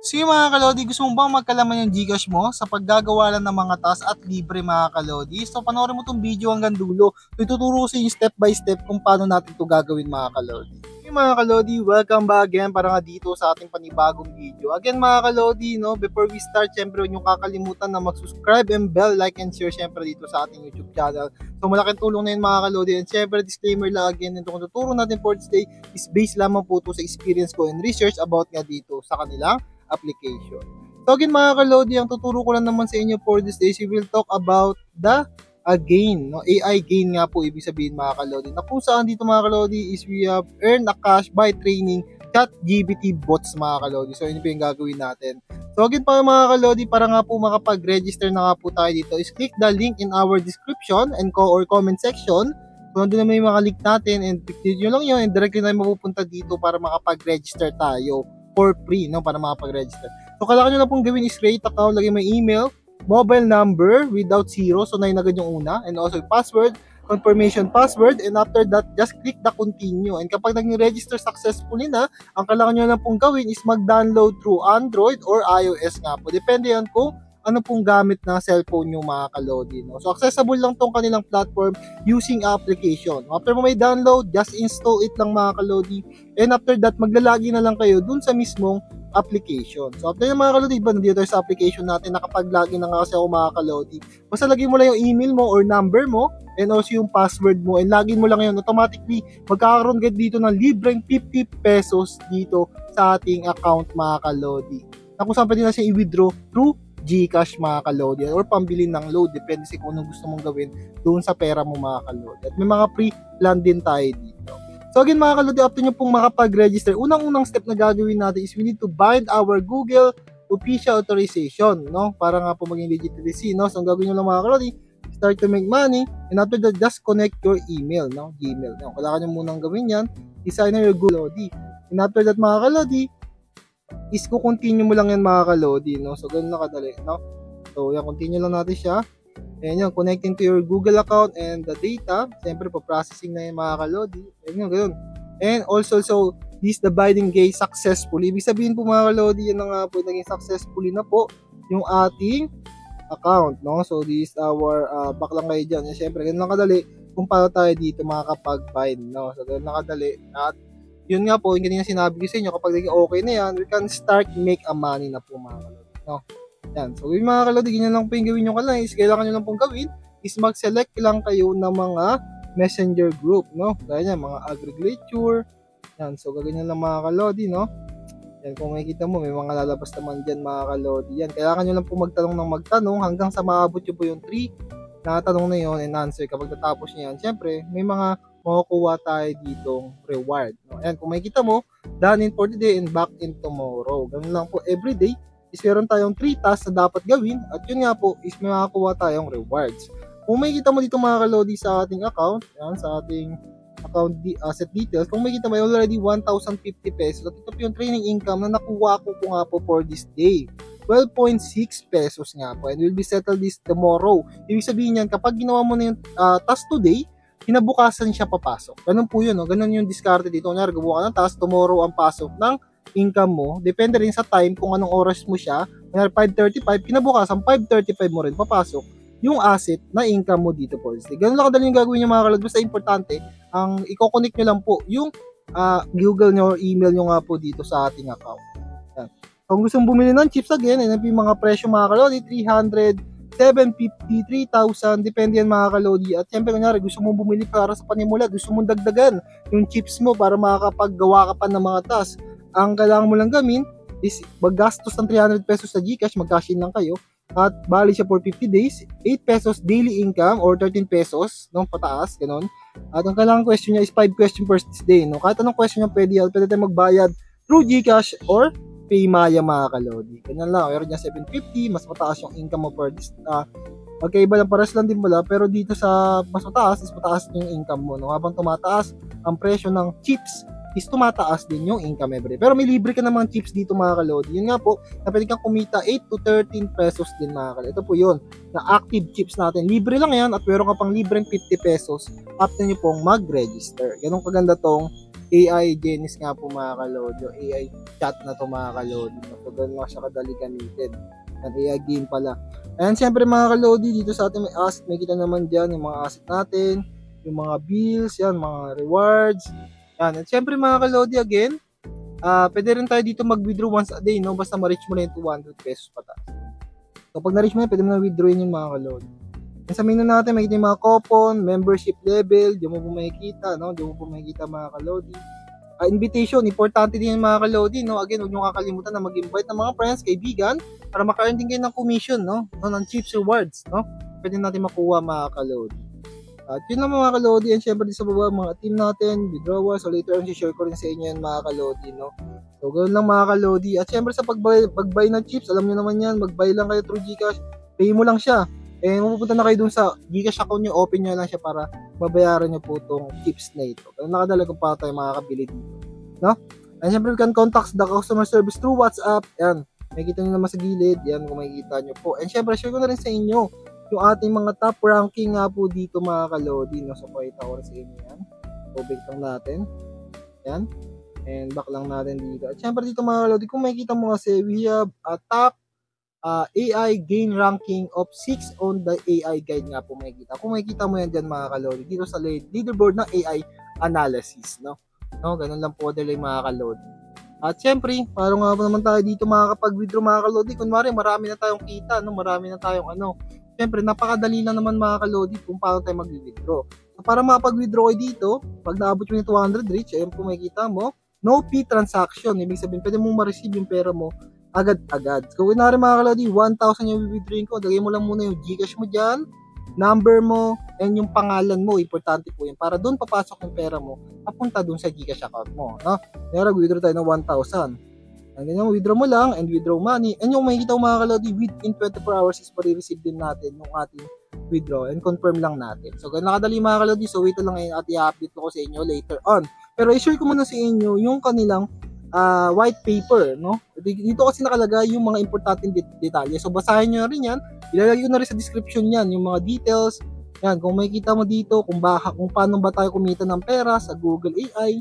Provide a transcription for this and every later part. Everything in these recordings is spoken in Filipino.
Sige mga kalodi, gusto mo bang magkalaman yung Gcash mo sa paggagawa lang ng mga task at libre mga kalodi? So panoorin mo tong video hanggang dulo. Ituturo ko sa inyo step by step kung paano natin ito gagawin mga kalodi. Okay mga kalodi, welcome back again para nga dito sa ating panibagong video. Again mga kalodi, no, before we start, syempre huwag nyo kakalimutan na mag-subscribe and bell, like and share syempre dito sa ating YouTube channel. So malaking tulong na yun mga kalodi. And syempre disclaimer lang again, itong tuturo natin for today is based lamang po ito sa experience ko and research about nga dito sa kanilang application. So again mga kalodi, ang tuturo ko lang naman sa inyo for this day, we will talk about the gain, no? AI gain nga po ibig sabihin mga kalodi. Na kung saan dito mga kalodi is we have earned a cash by training ChatGPT bots mga kalodi. So yun po yung gagawin natin. So again pa mga kalodi, para nga po makapag-register na nga po tayo dito is click the link in our description and or comment section. So nandun naman yung mga link natin and click nyo lang yun and directly na mapupunta dito para makapag-register tayo for free, no, para makapag-register. So kailangan nyo lang pong gawin is create account, lagay mo email, mobile number without zero, so 9 agad yung una, and also password, confirmation password, and after that, just click the continue. And kapag naging register successfully na, ang kailangan nyo lang pong gawin is mag-download through Android or iOS nga po. Depende yan kung ano pong gamit ng cellphone nyo mga kalodi, no? So accessible lang tong kanilang platform using application. After mo may download, just install it lang mga kalodi. And after that, maglalagi na lang kayo dun sa mismong application. So after yung mga kalodi, ba nandito tayo sa application natin, nakapag-login na nga kasi ako mga kalodi. Basta lagyan mo lang yung email mo or number mo and also yung password mo and login mo lang yun. Automatically, magkakaroon ka dito ng libreng 50 pesos dito sa ating account mga kalodi. Na kung saan pwede na siya i-withdraw through Gcash mga kalodi or pambili ng load, depende sa kung anong gusto mong gawin doon sa pera mo mga kalodi. At may mga free plan din tayo dito. So again mga kalodi, after nyo pong makapag-register, unang-unang step na gagawin natin is we need to bind our Google official authorization, no? Para nga po maging legitimacy, no? So ang gagawin nyo lang mga kalodi, start to make money, and after that, just connect your email, no? Gmail, no? Kailangan nyo munang gawin yan, i-sign na your Google Lodi. And after that mga kalodi, is continue mo lang yan mga kalodi, no? So ganun na kadali, no? So yan, continue lang natin siya. Ayan yan, connecting to your Google account and the data. Siyempre, pa-processing na yan mga kalodi. Ayan yan, ganun. And also, so, this the binding gate successfully. Ibig sabihin po mga kalodi, yan na nga po, naging successfully na po yung ating account, no? So this is our, back lang kayo dyan. Siyempre, ganun lang kadali kung paano tayo dito makakapag-bind, no? So ganun lang kadali. At yun nga po, yung kanina sinabi ko sa inyo, kapag naging okay na yan, we can start make a money na po mga kalodi, no? Yan. So yung mga kalodi, ganyan lang po yung gawin nyo ka lang, is kailangan nyo lang pong gawin, is mag-select lang kayo ng mga messenger group, no? Kaya yan, mga agriculture, yan. So gaganyan lang mga kalodi, no? Yan, kung makikita mo, may mga lalabas naman dyan mga kalodi. Yan, kailangan nyo lang po magtanong ng magtanong hanggang sa maabot nyo po yung 3 na tanong na yun and answer. Kapag natapos nyo yan, syempre, may mga makukuha tayo ditong reward, no? Ayan, kung makikita mo, done in for today and back in tomorrow. Ganun lang po, everyday is meron tayong 3 tasks na dapat gawin at yun nga po is may makakuha tayong rewards. Kung makikita mo dito mga kalodi sa ating account, yan, sa ating account asset details, kung makikita mo already 1,050 pesos at ito po yung training income na nakuha ko po nga po for this day. 12.6 pesos nga po and will be settled this tomorrow. Ibig sabihin yan, kapag ginawa mo na yung task today, kinabukasan siya papasok. Ganun po yun, no? Ganun yung diskarte dito. Kunyari, gawa ka ng task, tomorrow ang pasok ng income mo. Depende rin sa time kung anong oras mo siya. Kunyari, 5:35, kinabukasan, 5:35 mo rin papasok yung asset na income mo dito po. Ganun lang kadali yung gagawin nyo mga kalod. Basta importante, ang i-connect nyo lang po yung Google nyo or email nyo nga po dito sa ating account. Yan. Kung gusto mong bumili ng chips again, yan yung mga presyo mga kalod, 300, 750, 3,000, depende yan mga kalodi. At syempre, kunyari, gusto mong bumili para sa panimula, gusto mong dagdagan yung chips mo para makakapaggawa ka pa ng mga tasks. Ang kailangan mo lang gamin is maggastos ng 300 pesos sa Gcash, mag-cash in lang kayo. At bali siya for 50 days, 8 pesos daily income or 13 pesos, no, pataas, ganun. At ang kailangan question niya is 5 question per day, no. Kahit anong question niya pwede tayo magbayad through Gcash or Paymaya mga kalodi. Ganyan lang, meron niya 750, mas mataas yung income mo per this. Magkaiba lang, pares lang din pala, pero dito sa mas mataas yung income mo, no? Habang tumataas ang presyo ng chips, is tumataas din yung income every day. Pero may libre ka namang chips dito mga kalodi. Yun nga po, na pwede kang kumita 8 to 13 pesos din mga kalodi. Ito po yun, na active chips natin. Libre lang yan at meron ka pang libreng 50 pesos after nyo pong mag-register. Ganun kaganda tong AI Genis nga po mga kalodi, o AI chat na to mga kalodi. So, ganun lang siya kadali gamitin. Yan, AI game pala. And syempre mga kalodi, dito sa ating may asset, may kita naman dyan yung mga asset natin, yung mga bills, yan, mga rewards. Yan, at syempre mga kalodi, again, pwede rin tayo dito mag-withdraw once a day, no? Basta ma-reach mo na yung 200 pesos pataas. So, pag na-reach mo na, pwede mo na withdrawin yung mga kalodi. Sa menu natin, makikita yung mga coupon, membership level, diyan mo po makikita, no? Diyan mo po makikita mga kalodi. Invitation, importante din yung mga kalodi, no? Again, huwag nyo kakalimutan na mag-invite ng mga friends, kaibigan, para maka-earn din kayo ng commission, no? Ng chips rewards, no? Pwede natin makuha mga kalodi. At yun lang mga kalodi, and syempre din sa baba, mga team natin, withdrawal, so later on, share ko rin sa inyo yan mga kalodi, no? So, ganoon lang mga kalodi. At syempre sa pag-buy ng chips, alam nyo naman yan, mag-buy lang kayo through Gcash, pay mo lang siya. Eh, mapupunta na kayo dun sa Gcash account nyo, open nyo lang siya para mabayaran nyo po itong chips na ito. Pero nakadala kung paano tayo makakabili dito. No? And syempre, you can contact the customer service through WhatsApp. Yan. Makikita nyo naman sa gilid. Yan, kung makikita nyo po. And syempre, share ko na rin sa inyo yung ating mga top ranking nga po dito mga kalodi. No? So, pakita ko rin sa inyo yan. Open lang natin. Yan. And back lang natin dito. At syempre dito mga kalodi, kung makikita mo kasi, we have a top AI gain ranking of 6 on the AI guide nga po makikita. Kung makikita mo yan dyan mga kalodi, dito sa leaderboard ng AI analysis, no? No, ganun lang po dali mga kalodi. At syempre, parang nga naman tayo dito makakapag-withdraw mga kalodi. Kunwari, marami na tayong kita, no? Marami na tayong ano. Syempre, napakadali na naman mga kalodi kung paano tayo mag-withdraw. So, para makapag-withdraw kayo dito, pag naabot yung 200 reach, ayun po makikita mo, no fee transaction. Ibig sabihin, pwede mong ma-receive yung pera mo agad-agad. So, kunwari mga kalodi, 1,000 yung withdrawing ko. Lagay mo lang muna yung Gcash mo dyan, number mo, and yung pangalan mo. Importante po yun. Para doon papasok yung pera mo, papunta doon sa Gcash account mo. No? Kaya withdraw tayo ng 1,000. And then yung withdraw mo lang, and withdraw money. And yung makikita mo mga kalodi, within 24 hours is pare-receive din natin yung ating withdraw and confirm lang natin. So, ganun nakadali mga kalodi. So, wait lang ngayon at i-update ko sa inyo later on. Pero i-share ko muna sa inyo yung kanilang white paper, no? Dito kasi nakalagay yung mga importanteng detalye. So, basahin nyo na rin yan. Ilalagay ko na rin sa description yan, yung mga details. Yan, kung makikita mo dito, kung paano ba tayo kumita ng pera sa Google AI.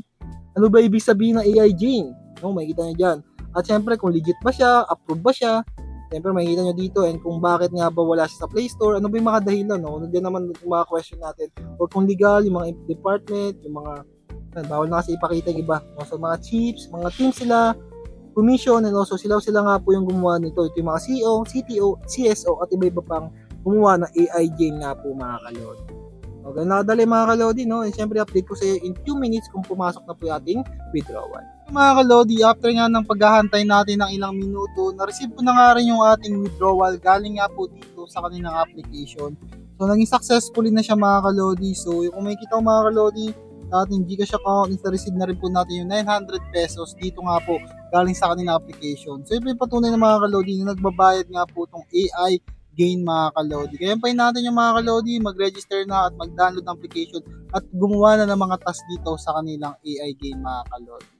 Ano ba ibig sabihin ng AI Jane? No, makikita nyo dyan. At syempre, kung legit ba siya, approve ba siya. Syempre, makikita nyo dito. And kung bakit nga ba wala siya sa Play Store, ano ba yung mga dahilan, no? Nandiyan naman yung mga question natin. Or kung legal, yung mga department, yung mga bawal na kasi ipakita yung iba. So, mga chips, mga team sila, commission, and also sila nga po yung gumawa nito. Ito yung mga CEO, CTO, CSO, at iba-iba pang gumawa ng AI game nga po mga kalodi. Okay, nakadali mga kalodi, no? And syempre, update ko sa iyo in 2 minutes kung pumasok na po yung ating withdrawal. Mga kalodi, after nga ng paghahantay natin ng ilang minuto, na-receive ko na nga rin yung ating withdrawal galing nga po dito sa kanilang application. So, naging successfully na siya mga kalodi. So, kung makikita ko mga kalodi, sa ating Gcash account, insta-receive na rin po natin yung 900 pesos dito nga po galing sa kanilang application. So, ito yung patunay ng mga kalodi na nagbabayad nga po itong AI gain mga kalodi. Kaya pahin natin yung mga kalodi, mag-register na at mag-download ng application at gumawa na ng mga task dito sa kanilang AI gain mga kalodi.